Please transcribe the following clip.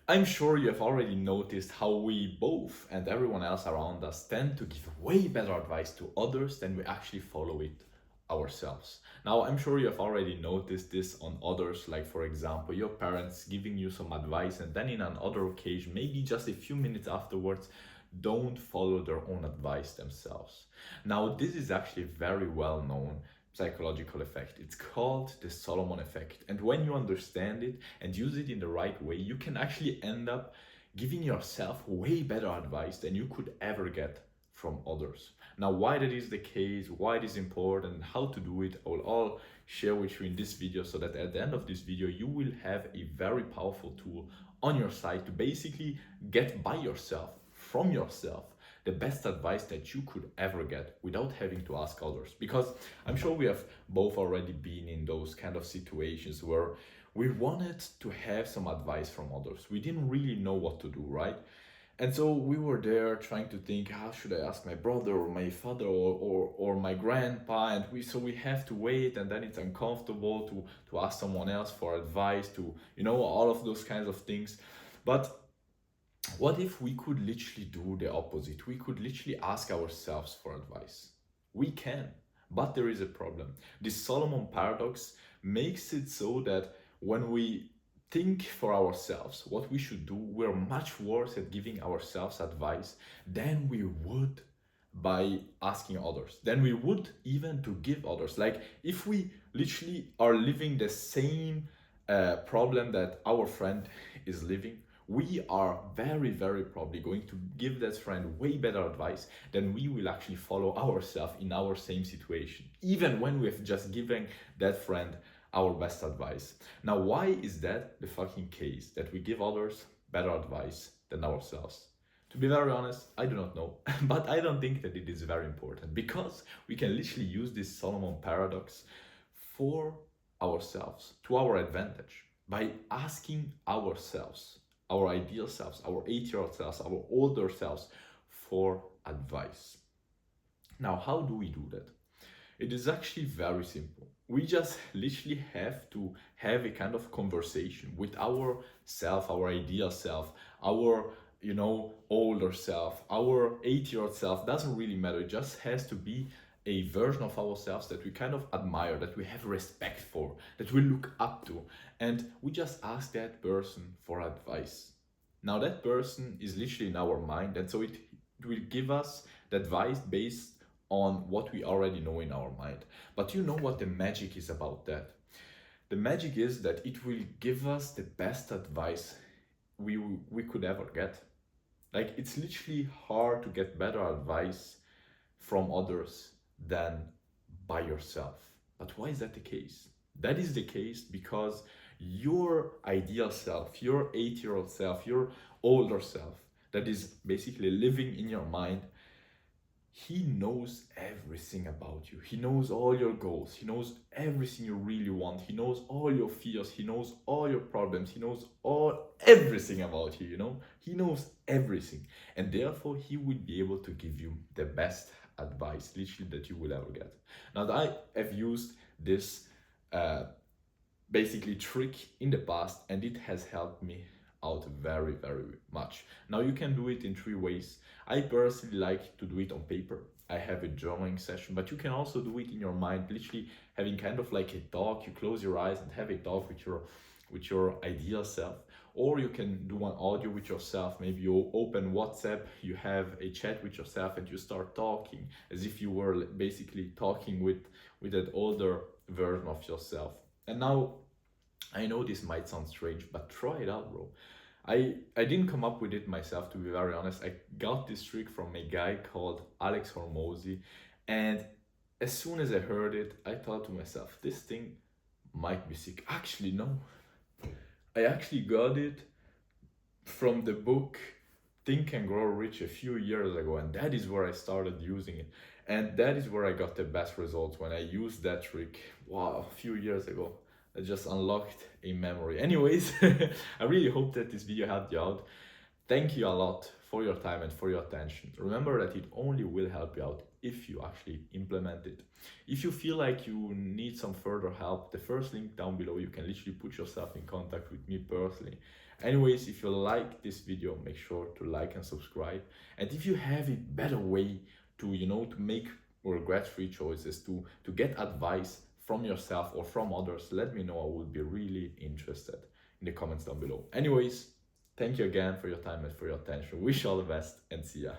I'm sure you have already noticed how we both and everyone else around us tend to give way better advice to others than we actually follow it ourselves. Now, I'm sure you have already noticed this on others, like for example, your parents giving you some advice, and then in another occasion, maybe just a few minutes afterwards, don't follow their own advice themselves. Now, this is actually very well known psychological effect. It's called the Solomon effect. And when you understand it and use it in the right way, you can actually end up giving yourself way better advice than you could ever get from others. Now, why that is the case, why it is important, and how to do it, I will all share with you in this video, so that at the end of this video, you will have a very powerful tool on your side to basically get by yourself, from yourself, the best advice that you could ever get without having to ask others. Because I'm sure we have both already been in those kind of situations where we wanted to have some advice from others. We didn't really know what to do, right? And so we were there trying to think, how should I ask my brother or my father or my grandpa? And we have to wait, and then it's uncomfortable to ask someone else for advice, to all of those kinds of things. But what if we could literally do the opposite? We could literally ask ourselves for advice. We can, but there is a problem. This Solomon paradox makes it so that when we think for ourselves what we should do, we're much worse at giving ourselves advice than we would by asking others, than we would even to give others. Like if we literally are living the same problem that our friend is living, we are very, very probably going to give that friend way better advice than we will actually follow ourselves in our same situation, even when we've just given that friend our best advice. Now, why is that the fucking case, that we give others better advice than ourselves? To be very honest, I do not know, but I don't think that it is very important, because we can literally use this Solomon paradox for ourselves, to our advantage, by asking ourselves, our ideal selves, our 8-year-old selves, our older selves, for advice. Now, how do we do that? It is actually very simple. We just literally have to have a kind of conversation with our self, our ideal self, our older self, our 8-year-old self. Doesn't really matter. It just has to be a version of ourselves that we kind of admire, that we have respect for, that we look up to, and we just ask that person for advice. Now that person is literally in our mind, and so it will give us the advice based on what we already know in our mind. But you know what the magic is about that? The magic is that it will give us the best advice we could ever get. Like it's literally hard to get better advice from others than by yourself. But why is that the case? That is the case because your ideal self, your 8-year-old self, your older self, that is basically living in your mind, he knows everything about you. He knows all your goals. He knows everything you really want. He knows all your fears. He knows all your problems. He knows everything about you. He knows everything. And therefore, he will be able to give you the best advice, literally, that you will ever get. Now, I have used this basically trick in the past, and it has helped me out very, very much. Now you can do it in 3 ways. I personally like to do it on paper. I have a journaling session, but you can also do it in your mind, literally having kind of like a talk. You close your eyes and have a talk with your ideal self. Or you can do an audio with yourself. Maybe you open WhatsApp, you have a chat with yourself, and you start talking as if you were basically talking with that older version of yourself. And now, I know this might sound strange, but try it out, bro. I didn't come up with it myself, to be very honest. I got this trick from a guy called Alex Hormozy, and as soon as I heard it, I thought to myself, this thing might be sick. Actually, no. I actually got it from the book Think and Grow Rich a few years ago, and that is where I started using it. And that is where I got the best results, when I used that trick, wow, a few years ago. I just unlocked a memory. Anyways, I really hope that this video helped you out. Thank you a lot for your time and for your attention. Remember that it only will help you out if you actually implement it. If you feel like you need some further help, the first link down below, you can literally put yourself in contact with me personally. Anyways, if you like this video, make sure to like and subscribe. And if you have a better way to, to make regret-free choices, to get advice from yourself or from others, let me know. I would be really interested in the comments down below. Anyways, thank you again for your time and for your attention. Wish you all the best and see ya.